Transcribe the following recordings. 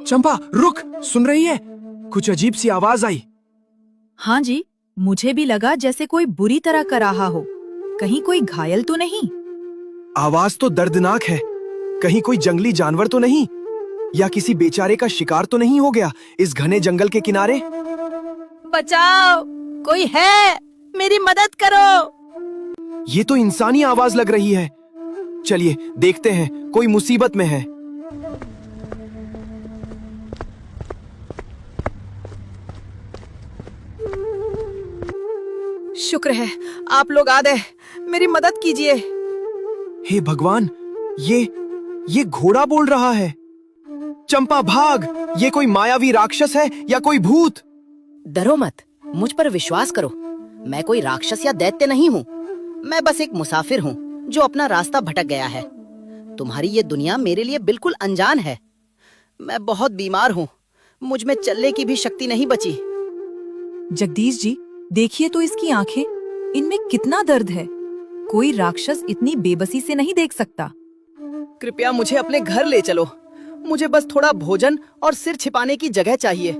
चंपा रुक, सुन रही है? कुछ अजीब सी आवाज आई। हाँ जी, मुझे भी लगा जैसे कोई बुरी तरह कर रहा हो। कहीं कोई घायल तो नहीं? आवाज तो दर्दनाक है। कहीं कोई जंगली जानवर तो नहीं, या किसी बेचारे का शिकार तो नहीं हो गया इस घने जंगल के किनारे? बचाओ, कोई है, मेरी मदद करो। ये तो इंसानी आवाज लग रही है। चलिए देखते हैं, कोई मुसीबत में है। शुक्र है आप लोग आ गए, मेरी मदद कीजिए। हे भगवान, ये घोड़ा बोल रहा है। चंपा भाग, ये कोई मायावी राक्षस है या कोई भूत? डरो मत, मुझ पर विश्वास करो। मैं कोई राक्षस या दैत्य नहीं हूँ। मैं बस एक मुसाफिर हूँ जो अपना रास्ता भटक गया है। तुम्हारी ये दुनिया मेरे लिए बिल्कुल अनजान है। मैं बहुत बीमार हूँ, मुझ में चलने की भी शक्ति नहीं बची। जगदीश जी, देखिए तो इसकी आंखें, इनमें कितना दर्द है। कोई राक्षस इतनी बेबसी से नहीं देख सकता। कृपया मुझे अपने घर ले चलो। मुझे बस थोड़ा भोजन और सिर छिपाने की जगह चाहिए।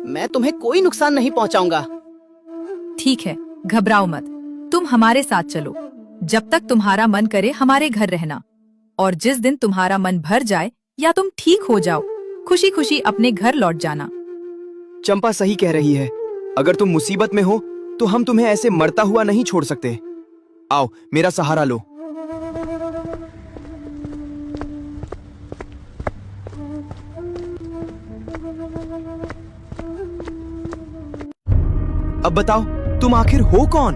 मैं तुम्हें कोई नुकसान नहीं पहुंचाऊंगा। ठीक है, घबराओ मत, तुम हमारे साथ चलो। जब तक तुम्हारा मन करे हमारे घर रहना, और जिस दिन तुम्हारा मन भर जाए या तुम ठीक हो जाओ, खुशी खुशी अपने घर लौट जाना। चंपा सही कह रही है। अगर तुम मुसीबत में हो तो हम तुम्हें ऐसे मरता हुआ नहीं छोड़ सकते। आओ, मेरा सहारा लो। अब बताओ, तुम आखिर हो कौन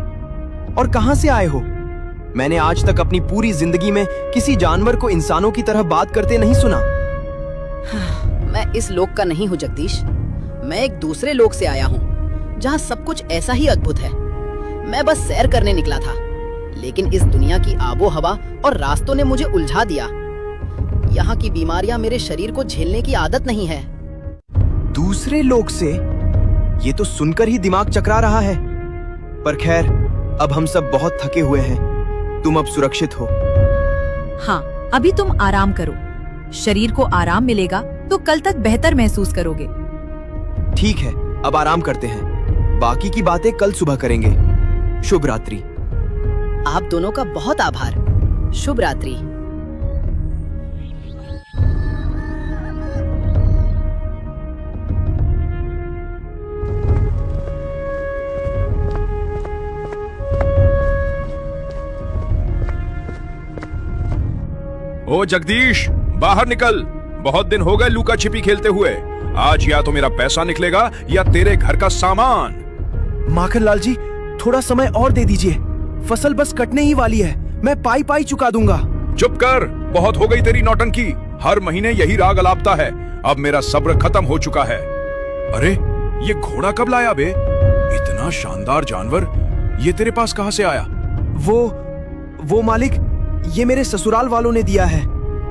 और कहां से आए हो? मैंने आज तक अपनी पूरी जिंदगी में किसी जानवर को इंसानों की तरह बात करते नहीं सुना। मैं इस लोक का नहीं हूँ जगदीश। मैं एक दूसरे लोक से आया हूँ जहाँ सब कुछ ऐसा ही अद्भुत है। मैं बस सैर करने निकला था, लेकिन इस दुनिया की आबो हवा और रास्तों ने मुझे उलझा दिया। यहाँ की बीमारियां मेरे शरीर को झेलने की आदत नहीं है। दूसरे लोक से? ये तो सुनकर ही दिमाग चकरा रहा है। पर खैर, अब हम सब बहुत थके हुए हैं। तुम अब सुरक्षित हो। हाँ, अभी तुम आराम करो। शरीर को आराम मिलेगा तो कल तक बेहतर महसूस करोगे। ठीक है, अब आराम करते हैं। बाकी की बातें कल सुबह करेंगे। शुभ रात्रि। आप दोनों का बहुत आभार। शुभ रात्रि। ओ जगदीश, बाहर निकल। बहुत दिन हो गए लुका छिपी खेलते हुए। आज या तो मेरा पैसा निकलेगा या तेरे घर का सामान। माखनलाल जी, थोड़ा समय और दे दीजिए। फसल बस कटने ही वाली है। मैं पाई पाई चुका दूंगा। चुप कर, बहुत हो गई तेरी नौटंकी। हर महीने यही राग अलापता है। अब मेरा सब्र खत्म हो चुका है। अरे, ये घोड़ा कब लाया बे? इतना शानदार जानवर ये तेरे पास कहां से आया? वो मालिक, ये मेरे ससुराल वालों ने दिया है।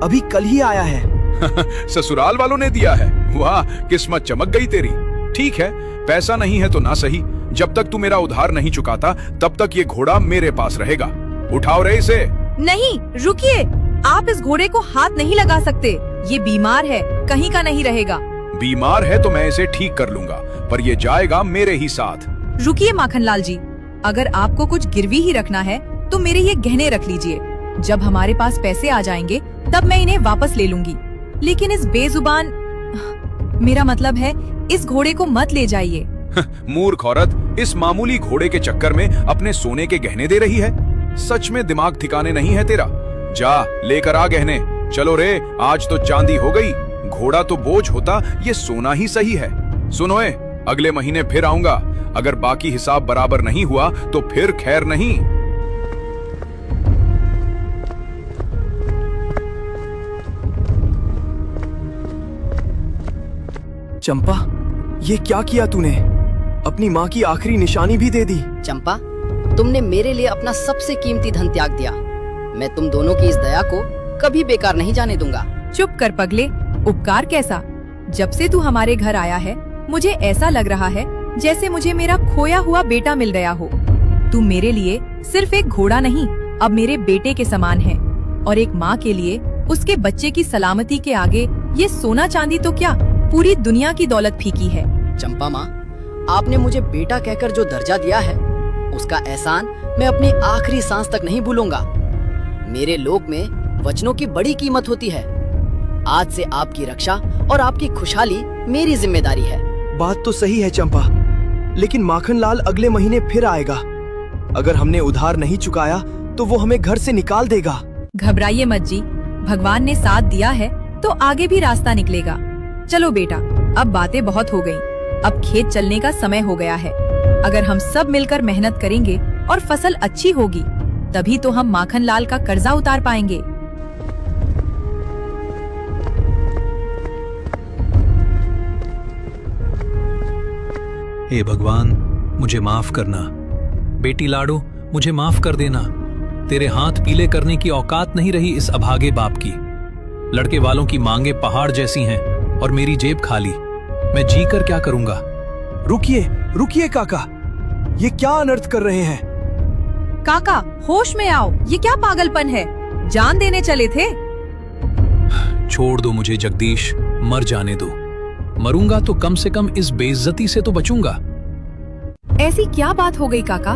अभी कल ही आया है। ससुराल वालों ने दिया है? वाह, किस्मत चमक गई तेरी। ठीक है, पैसा नहीं है तो ना सही। जब तक तू मेरा उधार नहीं चुकाता तब तक ये घोड़ा मेरे पास रहेगा। उठाओ रे इसे। नहीं, रुकिए, आप इस घोड़े को हाथ नहीं लगा सकते। ये बीमार है, कहीं का नहीं रहेगा। बीमार है तो मैं इसे ठीक कर लूंगा, पर ये जाएगा मेरे ही साथ। रुकिए माखनलाल जी, अगर आपको कुछ गिरवी ही रखना है तो मेरे ये गहने रख लीजिए। जब हमारे पास पैसे आ जाएंगे तब मैं इन्हें वापस ले लूंगी। लेकिन इस बेजुबान, मेरा मतलब है इस घोड़े को मत ले जाइए। मूर्ख औरत, इस मामूली घोड़े के चक्कर में अपने सोने के गहने दे रही है। सच में दिमाग ठिकाने नहीं है तेरा। जा लेकर आ गहने। चलो रे, आज तो चांदी हो गई। घोड़ा तो बोझ होता, ये सोना ही सही है। सुनो, अगले महीने फिर आऊंगा। अगर बाकी हिसाब बराबर नहीं हुआ तो फिर खैर नहीं। चंपा, ये क्या किया तूने? अपनी माँ की आखिरी निशानी भी दे दी। चंपा, तुमने मेरे लिए अपना सबसे कीमती धन त्याग दिया। मैं तुम दोनों की इस दया को कभी बेकार नहीं जाने दूंगा। चुप कर पगले, उपकार कैसा? जब से तू हमारे घर आया है मुझे ऐसा लग रहा है जैसे मुझे मेरा खोया हुआ बेटा मिल गया हो। तू मेरे लिए सिर्फ एक घोड़ा नहीं, अब मेरे बेटे के समान है। और एक माँ के लिए उसके बच्चे की सलामती के आगे ये सोना चांदी तो क्या, पूरी दुनिया की दौलत फीकी है। चंपा माँ, आपने मुझे बेटा कहकर जो दर्जा दिया है, उसका एहसान मैं अपनी आखिरी सांस तक नहीं भूलूंगा। मेरे लोक में वचनों की बड़ी कीमत होती है। आज से आपकी रक्षा और आपकी खुशहाली मेरी जिम्मेदारी है। बात तो सही है चंपा, लेकिन माखनलाल अगले महीने फिर आएगा। अगर हमने उधार नहीं चुकाया तो वो हमें घर से निकाल देगा। घबराइए मत जी, भगवान ने साथ दिया है तो आगे भी रास्ता निकलेगा। चलो बेटा, अब बातें बहुत हो गईं। अब खेत चलने का समय हो गया है। अगर हम सब मिलकर मेहनत करेंगे और फसल अच्छी होगी, तभी तो हम माखनलाल का कर्जा उतार पाएंगे। हे भगवान, मुझे माफ करना। बेटी लाडो, मुझे माफ कर देना। तेरे हाथ पीले करने की औकात नहीं रही इस अभागे बाप की। लड़के वालों की मांगे पहाड़ जैसी हैं और मेरी जेब खाली। मैं जी कर क्या करूंगा? रुकिए रुकिए काका, ये क्या अनर्थ कर रहे हैं? काका, होश में आओ। ये क्या पागलपन है? जान देने चले थे। छोड़ दो मुझे जगदीश, मर जाने दो। मरूंगा तो कम से कम इस बेइज्जती से तो बचूंगा। ऐसी क्या बात हो गई काका?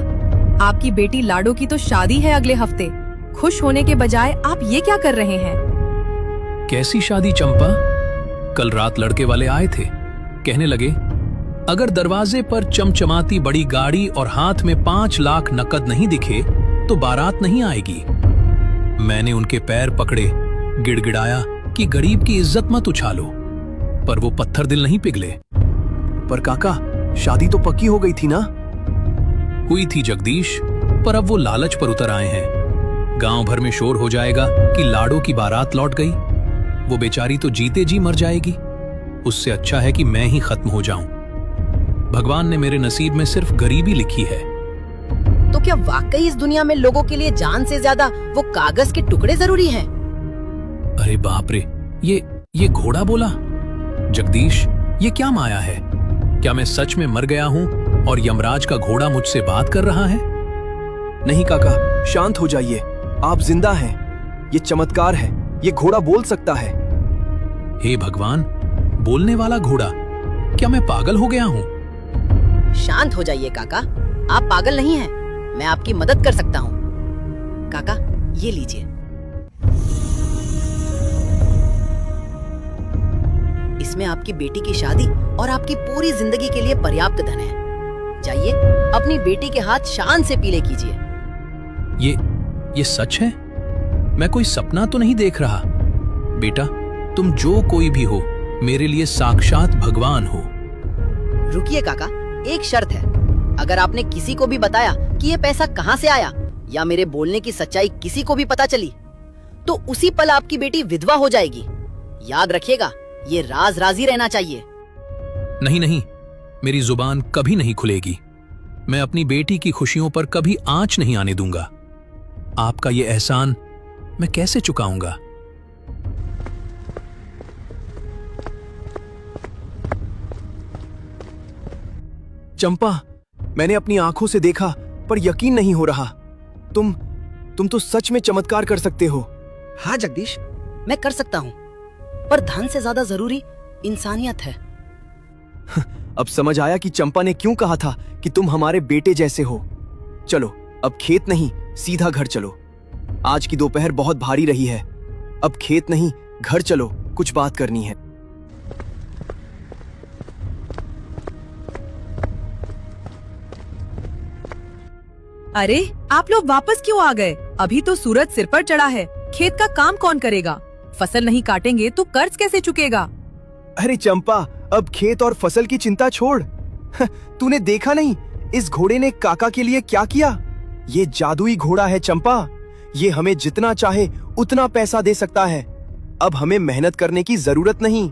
आपकी बेटी लाडो की तो शादी है अगले हफ्ते। खुश होने के बजाय आप ये क्या कर रहे हैं? कैसी शादी चंपा? कल रात लड़के वाले आए थे, कहने लगे अगर दरवाजे पर चमचमाती बड़ी गाड़ी और हाथ में 5 लाख नकद नहीं दिखे तो बारात नहीं आएगी। मैंने उनके पैर पकड़े, गिड़गिड़ाया कि गरीब की इज्जत मत उछालो, पर वो पत्थर दिल नहीं पिघले। पर काका, शादी तो पक्की हो गई थी ना? हुई थी जगदीश, पर अब वो लालच पर उतर आए हैं। गांव भर में शोर हो जाएगा कि लाडो की बारात लौट गई। वो बेचारी तो जीते जी मर जाएगी। उससे अच्छा है कि मैं ही खत्म हो जाऊं। भगवान ने मेरे नसीब में सिर्फ गरीबी लिखी है। तो क्या वाकई इस दुनिया में लोगों के लिए जान से ज्यादा वो कागज के टुकड़े जरूरी हैं? अरे बाप रे, ये घोड़ा बोला। जगदीश, ये क्या माया है? क्या मैं सच में मर गया हूं और यमराज का घोड़ा मुझसे बात कर रहा है? नहीं काका, शांत हो जाइए। आप जिंदा हैं। ये चमत्कार है। ये घोड़ा बोल सकता है। हे भगवान, बोलने वाला घोड़ा! क्या मैं पागल हो गया हूं? शांत हो जाइए काका, आप पागल नहीं हैं। मैं आपकी मदद कर सकता हूँ। काका, ये लीजिए। इसमें आपकी बेटी की शादी और आपकी पूरी जिंदगी के लिए पर्याप्त धन है। जाइए, अपनी बेटी के हाथ शान से पीले कीजिए। ये सच है? मैं कोई सपना तो नहीं देख रहा। बेटा, तुम जो कोई भी हो, मेरे लिए साक्षात भगवान हो। रुकिए काका, एक शर्त है। अगर आपने किसी को भी बताया कि ये पैसा कहाँ से आया या मेरे बोलने की सच्चाई किसी को भी पता चली, तो उसी पल आपकी बेटी विधवा हो जाएगी। याद रखिएगा, ये राज राजी रहना चाहिए। नहीं, मेरी जुबान कभी नहीं खुलेगी। मैं अपनी बेटी की खुशियों पर कभी आंच नहीं आने दूंगा। आपका ये एहसान मैं कैसे चुकाऊंगा? चंपा, मैंने अपनी आंखों से देखा, पर यकीन नहीं हो रहा। तुम तो सच में चमत्कार कर सकते हो। हाँ जगदीश, मैं कर सकता हूँ, पर धन से ज्यादा जरूरी इंसानियत है। अब समझ आया कि चंपा ने क्यों कहा था कि तुम हमारे बेटे जैसे हो। चलो, अब खेत नहीं, सीधा घर चलो। आज की दोपहर बहुत भारी रही है। अब खेत नहीं, घर चलो, कुछ बात करनी है। अरे, आप लोग वापस क्यों आ गए? अभी तो सूरज सिर पर चढ़ा है। खेत का काम कौन करेगा? फसल नहीं काटेंगे तो कर्ज कैसे चुकेगा? अरे चंपा, अब खेत और फसल की चिंता छोड़। तूने देखा नहीं इस घोड़े ने काका के लिए क्या किया? ये जादुई घोड़ा है चंपा। ये हमें जितना चाहे उतना पैसा दे सकता है। अब हमें मेहनत करने की जरूरत नहीं।